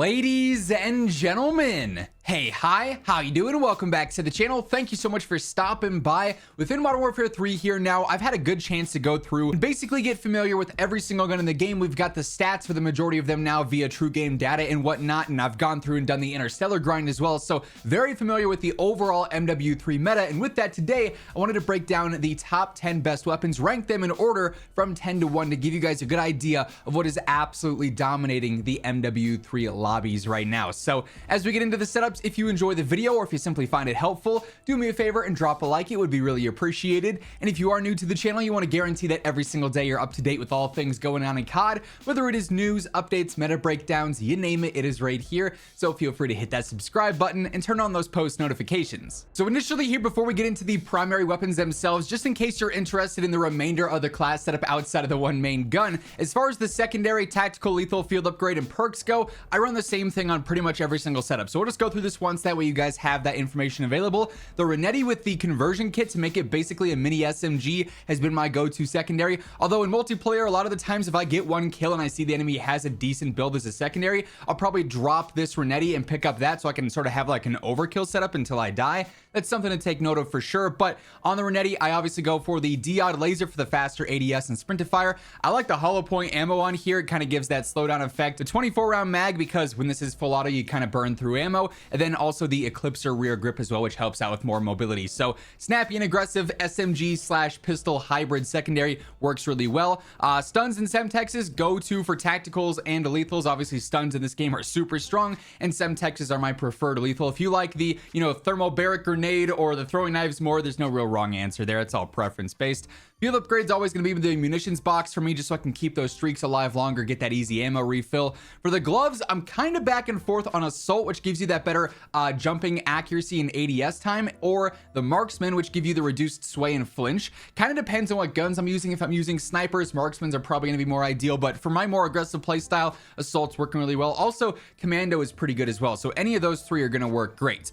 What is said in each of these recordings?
Ladies and gentlemen, hey, hi, how you doing? Welcome back to the channel. Thank you so much for stopping by. Within Modern Warfare 3 here now, I've had a good chance to go through and basically get familiar with every single gun in the game. We've got the stats for the majority of them now via true game data and whatnot, and I've gone through and done the interstellar grind as well, so very familiar with the overall MW3 meta. And with that, today I wanted to break down the top 10 best weapons, rank them in order from 10 to 1 to give you guys a good idea of what is absolutely dominating the MW3 lobbies right now. So as we get into the setups, if you enjoy the video or if you simply find it helpful, do me a favor and drop a like. It would be really appreciated. And if you are new to the channel, you want to guarantee that every single day you're up to date with all things going on in COD, whether it is news, updates, meta breakdowns, you name it, it is right here. So feel free to hit that subscribe button and turn on those post notifications. So initially here, before we get into the primary weapons themselves, just in case you're interested in the remainder of the class setup outside of the one main gun, as far as the secondary, tactical, lethal, field upgrade, and perks go, I run the same thing on pretty much every single setup. So we'll just go through this once, that way you guys have that information available. The Renetti with the conversion kit to make it basically a mini SMG has been my go-to secondary. Although in multiplayer, a lot of the times if I get one kill and I see the enemy has a decent build as a secondary, I'll probably drop this Renetti and pick up that so I can sort of have like an overkill setup until I die. That's something to take note of for sure. But on the Renetti, I obviously go for the diode laser for the faster ADS and sprintifire. I like the hollow point ammo on here. It kind of gives that slowdown effect. A 24 round mag, because when this is full auto, you kind of burn through ammo. And then also the Eclipser rear grip as well, which helps out with more mobility. So snappy and aggressive SMG / pistol hybrid secondary works really well. Stuns and Semtexes go to for tacticals and lethals. Obviously stuns in this game are super strong, and Semtexes are my preferred lethal. If you like the, thermobaric grenade or the throwing knives more, there's no real wrong answer there. It's all preference based. Field upgrade's always going to be the munitions box for me, just so I can keep those streaks alive longer, get that easy ammo refill. For the gloves, I'm kind of back and forth on assault, which gives you that better jumping accuracy and ADS time, or the marksman, which give you the reduced sway and flinch. Kind of depends on what guns I'm using. If I'm using snipers, marksmans are probably going to be more ideal, but for my more aggressive playstyle, assault's working really well. Also, commando is pretty good as well, so any of those three are going to work great.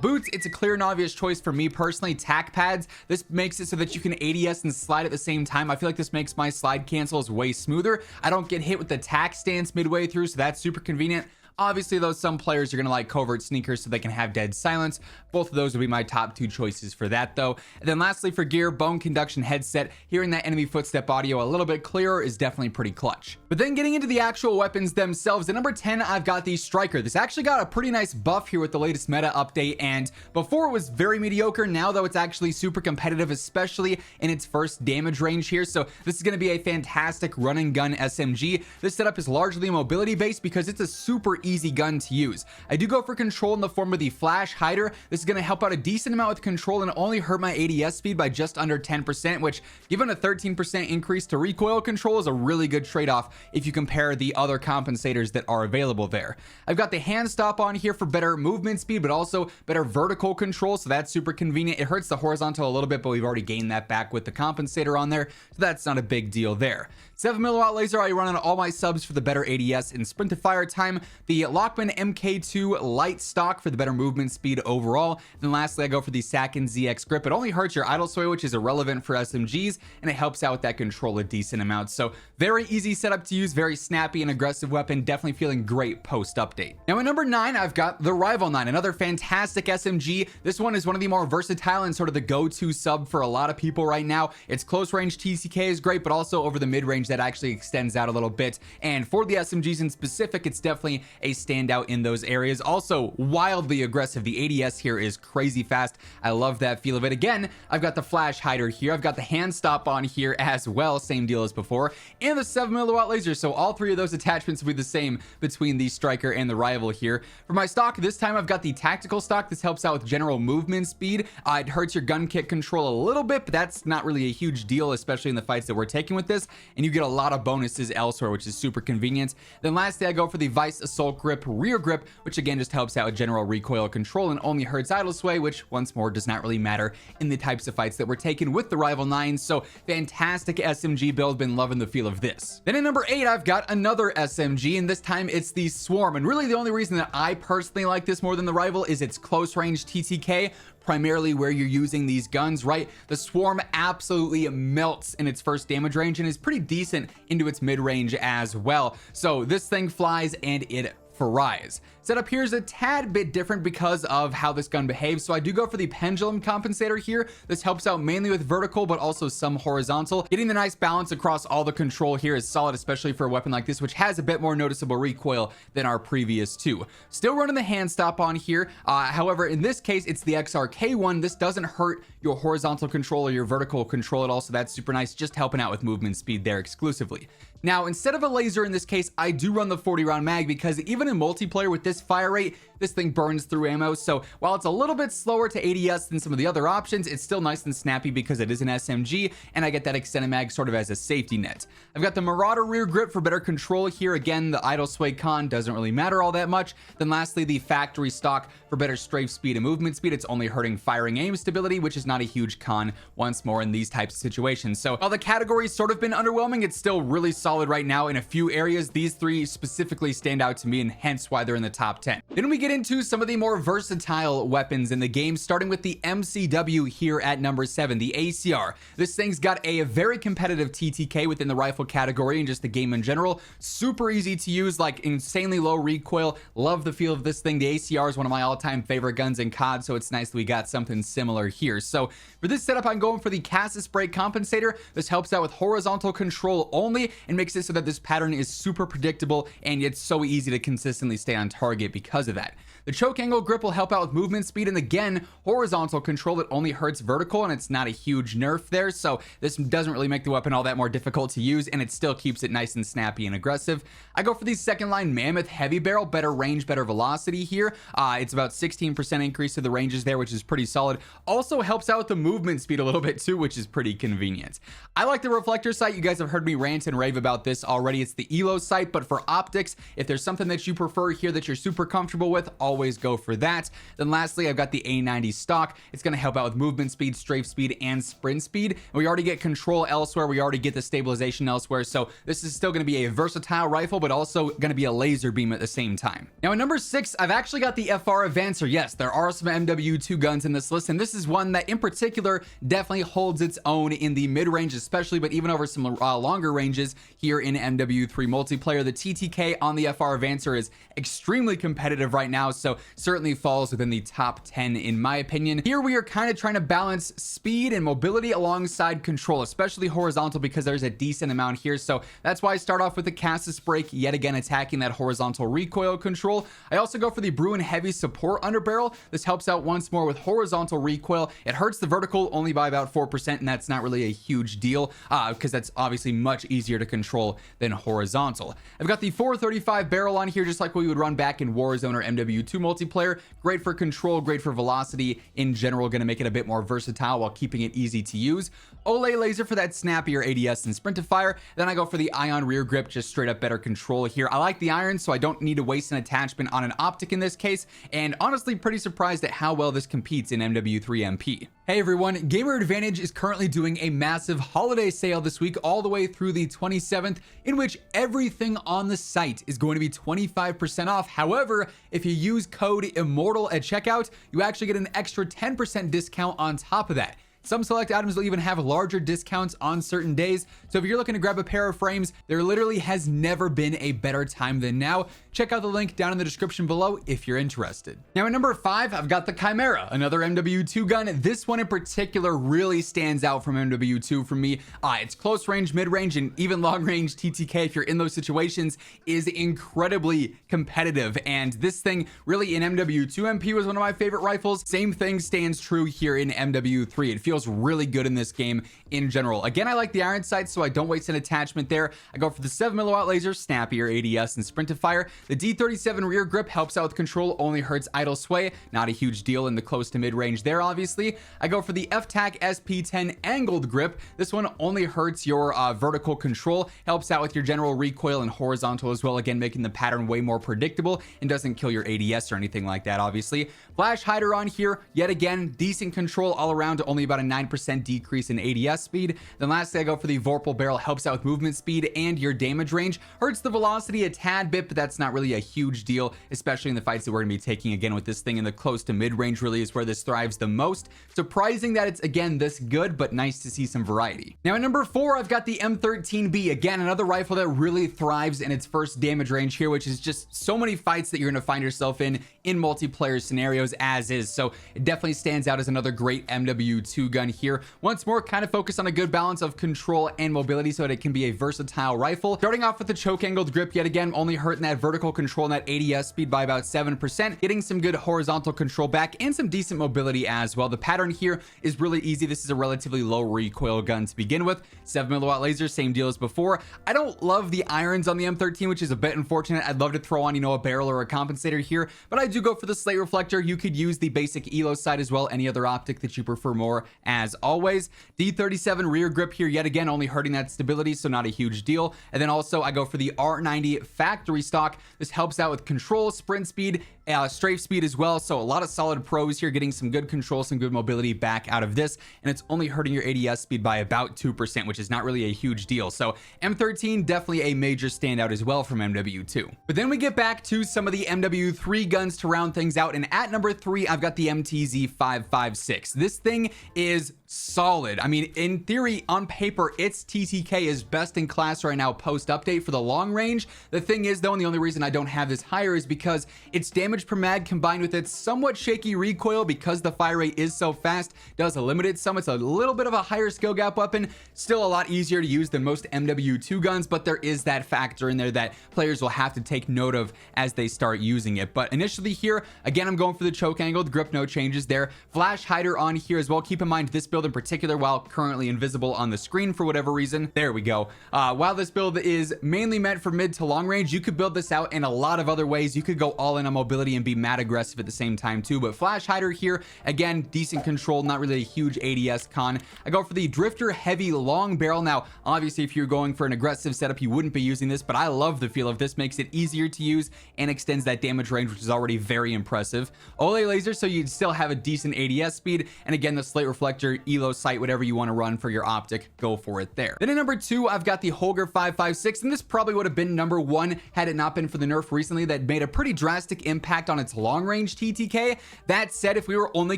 Boots, it's a clear and obvious choice for me personally. Tac pads, this makes it so that you can ADS and slide at the same time. I feel like this makes my slide cancels way smoother. I don't get hit with the tac stance midway through, so that's super convenient. Obviously, though, some players are going to like covert sneakers so they can have dead silence. Both of those would be my top two choices for that, though. And then lastly, for gear, bone conduction headset. Hearing that enemy footstep audio a little bit clearer is definitely pretty clutch. But then getting into the actual weapons themselves, at number 10, I've got the Striker. This actually got a pretty nice buff here with the latest meta update, and before it was very mediocre. Now, though, it's actually super competitive, especially in its first damage range here. So this is going to be a fantastic run and gun SMG. This setup is largely mobility based because it's a super easy gun to use. I do go for control in the form of the flash hider. This is going to help out a decent amount with control and only hurt my ADS speed by just under 10%, which, given a 13% increase to recoil control, is a really good trade-off if you compare the other compensators that are available there. I've got the hand stop on here for better movement speed, but also better vertical control, so that's super convenient. It hurts the horizontal a little bit, but we've already gained that back with the compensator on there, so that's not a big deal there. 7mm laser I run on all my subs for the better ADS and sprintifire time. The Lockman MK2 light stock for the better movement speed overall. Then lastly, I go for the Sakin ZX grip. It only hurts your idle sway, which is irrelevant for SMGs, and it helps out with that control a decent amount. So very easy setup to use, very snappy and aggressive weapon. Definitely feeling great post update. Now at number 9, I've got the Rival 9, another fantastic SMG. This one is one of the more versatile and sort of the go-to sub for a lot of people right now. Its close range TCK is great, but also over the mid range that actually extends out a little bit. And for the SMGs in specific, it's definitely a standout in those areas. Also wildly aggressive. The ADS here is crazy fast. I love that feel of it. Again, I've got the flash hider here. I've got the hand stop on here as well. Same deal as before. And the 7mm laser. So all three of those attachments will be the same between the Striker and the Rival here. For my stock, this time I've got the tactical stock. This helps out with general movement speed. It hurts your gun kit control a little bit, but that's not really a huge deal, especially in the fights that we're taking with this. And you get a lot of bonuses elsewhere, which is super convenient. Then lastly, I go for the Vice Assault Grip rear grip, which again just helps out with general recoil control and only hurts idle sway, which once more does not really matter in the types of fights that we're taking with the Rival 9. So fantastic SMG build. Been loving the feel of this. Then at number 8, I've got another SMG, and this time it's the Swarm. And really the only reason that I personally like this more than the Rival is its close range TTK. primarily where you're using these guns, right? The Swarm absolutely melts in its first damage range and is pretty decent into its mid range as well. So this thing flies and it for rise. Setup here is a tad bit different because of how this gun behaves, so I do go for the pendulum compensator here. This helps out mainly with vertical but also some horizontal. Getting the nice balance across all the control here is solid, especially for a weapon like this, which has a bit more noticeable recoil than our previous two. Still running the hand stop on here, however in this case it's the XRK one. This doesn't hurt your horizontal control or your vertical control at all, so that's super nice, just helping out with movement speed there exclusively. Now, instead of a laser in this case, I do run the 40 round mag because even in multiplayer with this fire rate, this thing burns through ammo. So while it's a little bit slower to ADS than some of the other options, it's still nice and snappy because it is an SMG and I get that extended mag sort of as a safety net. I've got the Marauder rear grip for better control here. Again, the idle sway con doesn't really matter all that much. Then lastly, the factory stock for better strafe speed and movement speed. It's only hurting firing aim stability, which is not a huge con once more in these types of situations. So while the category's sort of been underwhelming, it's still really solid right now in a few areas. These three specifically stand out to me and hence why they're in the top 10. Then we get into some of the more versatile weapons in the game, starting with the MCW here at number 7, the ACR. This thing's got a very competitive TTK within the rifle category and just the game in general. Super easy to use, like insanely low recoil. Love the feel of this thing. The ACR is one of my all-time favorite guns in COD, so it's nice that we got something similar here. So for this setup, I'm going for the Cassis brake compensator. This helps out with horizontal control only and makes it so that this pattern is super predictable and it's so easy to consistently stay on target because of that. The choke angle grip will help out with movement speed, and again, horizontal control, it only hurts vertical and it's not a huge nerf there, so this doesn't really make the weapon all that more difficult to use and it still keeps it nice and snappy and aggressive. I go for the second line Mammoth heavy barrel, better range, better velocity here. It's about 16% increase to the ranges there, which is pretty solid. Also helps out with the movement speed a little bit too, which is pretty convenient. I like the reflector sight. You guys have heard me rant and rave about this already. It's the ELO sight, but for optics, if there's something that you prefer here that you're super comfortable with, always go for that. Then lastly, I've got the A90 stock. It's going to help out with movement speed, strafe speed, and sprint speed. And we already get control elsewhere. We already get the stabilization elsewhere. So this is still going to be a versatile rifle, but also going to be a laser beam at the same time. Now at number 6, I've actually got the FR Avancer. Yes, there are some MW2 guns in this list, and this is one that in particular definitely holds its own in the mid-range especially, but even over some longer ranges here in MW3 multiplayer. The TTK on the FR Avancer is extremely competitive right now, so certainly falls within the top 10 in my opinion. Here we are kind of trying to balance speed and mobility alongside control, especially horizontal, because there's a decent amount here. So that's why I start off with the Cassis brake, yet again attacking that horizontal recoil control. I also go for the Bruin heavy support underbarrel. This helps out once more with horizontal recoil. It hurts the vertical only by about 4%, and that's not really a huge deal because that's obviously much easier to control than horizontal. I've got the 435 barrel on here, just like we would run back in Warzone or MW2 multiplayer. Great for control, great for velocity in general, going to make it a bit more versatile while keeping it easy to use. Olay laser for that snappier ADS and sprint to fire. Then I go for the ion rear grip, just straight up better control here. I like the iron, so I don't need to waste an attachment on an optic in this case, and honestly pretty surprised at how well this competes in MW3 MP. Hey everyone, Gamer Advantage is currently doing a massive holiday sale this week all the way through the 27th, in which everything on the site is going to be 25% off. However, if you use code IMMORTAL at checkout, you actually get an extra 10% discount on top of that. Some select items will even have larger discounts on certain days. So if you're looking to grab a pair of frames, there literally has never been a better time than now. Check out the link down in the description below if you're interested. Now at number 5, I've got the Chimera, another MW2 gun. This one in particular really stands out from MW2 for me. It's close range, mid range, and even long range TTK, if you're in those situations, is incredibly competitive. And this thing really in MW2 MP was one of my favorite rifles. Same thing stands true here in MW3. It feels really good in this game in general. Again, I like the iron sights, so I don't waste an attachment there. I go for the 7mm laser, snappier ADS and sprint to fire. The D37 rear grip helps out with control, only hurts idle sway. Not a huge deal in the close to mid range there, obviously. I go for the FTAC SP10 angled grip. This one only hurts your vertical control, helps out with your general recoil and horizontal as well, again making the pattern way more predictable and doesn't kill your ADS or anything like that, obviously. Flash hider on here, yet again decent control all around, only about a a 9% decrease in ADS speed. Then lastly, I go for the Vorpal barrel, helps out with movement speed and your damage range. Hurts the velocity a tad bit, but that's not really a huge deal, especially in the fights that we're going to be taking again with this thing in the close to mid range. Really is where this thrives the most. Surprising that it's again this good, but nice to see some variety. Now at number 4, I've got the M13B, again another rifle that really thrives in its first damage range here, which is just so many fights that you're going to find yourself in multiplayer scenarios as is. So it definitely stands out as another great MW2 gun here. Once more, kind of focus on a good balance of control and mobility so that it can be a versatile rifle. Starting off with the choke angled grip, yet again only hurting that vertical control and that ADS speed by about 7%, getting some good horizontal control back and some decent mobility as well. The pattern here is really easy. This is a relatively low recoil gun to begin with. 7mm laser, same deal as before. I don't love the irons on the M13, which is a bit unfortunate. I'd love to throw on, you know, a barrel or a compensator here, but I do go for the slate reflector. You could use the basic ELO sight as well, any other optic that you prefer more as always. D37 rear grip here, yet again only hurting that stability, so not a huge deal. And then also I go for the R90 factory stock. This helps out with control, sprint speed, strafe speed as well. So a lot of solid pros here, getting some good control, some good mobility back out of this, and it's only hurting your ADS speed by about 2%, which is not really a huge deal. So M13 definitely a major standout as well from MW2. But then we get back to some of the MW3 guns to round things out, and at number 3 I've got the MTZ556. This thing is solid. I mean, in theory, on paper, its TTK is best in class right now post update for the long range. The thing is though, and the only reason I don't have this higher is because its damage per mag combined with its somewhat shaky recoil, because the fire rate is so fast, does limit it some. It's a little bit of a higher skill gap weapon, still a lot easier to use than most MW2 guns, but there is that factor in there that players will have to take note of as they start using it. But initially here, again, I'm going for the choke angled grip, no changes there. Flash hider on here as well. Keep in mind this build in particular, while currently invisible on the screen for whatever reason, there we go. While this build is mainly meant for mid to long range, you could build this out in a lot of other ways. You could go all in on mobility and be mad aggressive at the same time too, but flash hider here, again, decent control, not really a huge ADS con. I go for the drifter heavy long barrel. Now obviously if you're going for an aggressive setup, you wouldn't be using this, but I love the feel of this. Makes it easier to use and extends that damage range, which is already very impressive. Ole laser, so you'd still have a decent ADS speed, and again the slate reflector, ELO sight, whatever you want to run for your optic, go for it there. Then at number 2 I've got the Holger 556, and this probably would have been number 1 had it not been for the nerf recently that made a pretty drastic impact on its long range TTK. That said, if we were only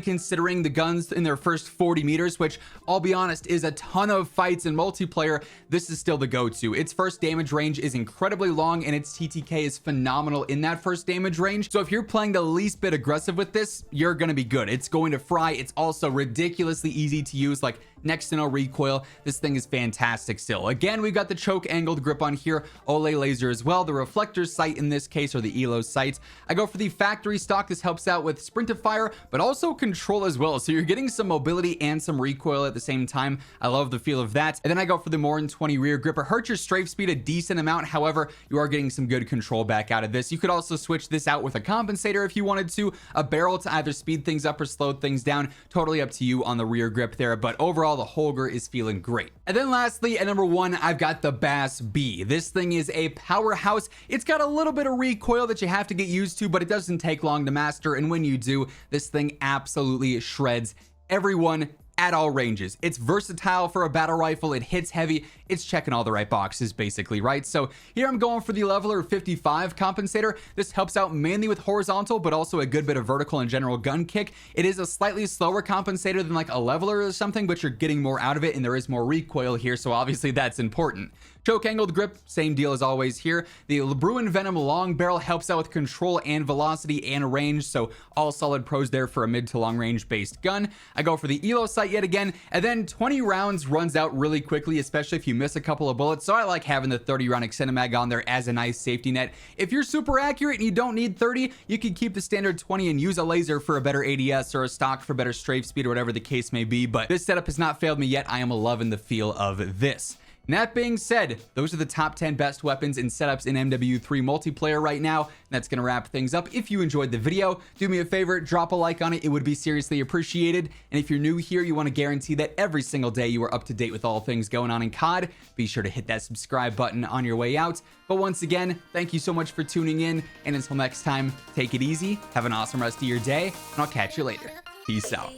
considering the guns in their first 40 meters, which I'll be honest is a ton of fights in multiplayer, this is still the go-to. Its first damage range is incredibly long and its TTK is phenomenal in that first damage range. So if you're playing the least bit aggressive with this, you're gonna be good. It's going to fry. It's also ridiculously easy to use, like next to no recoil. This thing is fantastic still. Again, we've got the choke angled grip on here, Ole laser as well, the reflector sight in this case, or the ELO sight. I go for the factory stock. This helps out with sprint to fire, but also control as well, so you're getting some mobility and some recoil at the same time. I love the feel of that. And then I go for the more than 20 rear grip. It hurts your strafe speed a decent amount, however you are getting some good control back out of this. You could also switch this out with a compensator if you wanted to, a barrel to either speed things up or slow things down, totally up to you on the rear grip there, but overall the Holger is feeling great. And then lastly, at number 1 I've got the Bass B. This thing is a powerhouse. It's got a little bit of recoil that you have to get used to, but it doesn't take long to master, and when you do, this thing absolutely shreds everyone at all ranges. It's versatile for a battle rifle. It hits heavy. It's checking all the right boxes basically, right? So here I'm going for the leveler 55 compensator. This helps out mainly with horizontal, but also a good bit of vertical and general gun kick. It is a slightly slower compensator than like a leveler or something, but you're getting more out of it, and there is more recoil here, so obviously that's important. Choke angled grip, same deal as always here. The Bruin Venom long barrel helps out with control and velocity and range, so all solid pros there for a mid to long range based gun. I go for the ELO sight yet again, and then 20 rounds runs out really quickly, especially if you miss a couple of bullets, so I like having the 30 round extended mag on there as a nice safety net. If you're super accurate and you don't need 30, you can keep the standard 20 and use a laser for a better ADS or a stock for better strafe speed or whatever the case may be, but this setup has not failed me yet. I am loving the feel of this. And that being said, those are the top 10 best weapons and setups in MW3 multiplayer right now. And that's going to wrap things up. If you enjoyed the video, do me a favor, drop a like on it. It would be seriously appreciated. And if you're new here, you want to guarantee that every single day you are up to date with all things going on in COD, be sure to hit that subscribe button on your way out. But once again, thank you so much for tuning in. And until next time, take it easy, have an awesome rest of your day, and I'll catch you later. Peace out.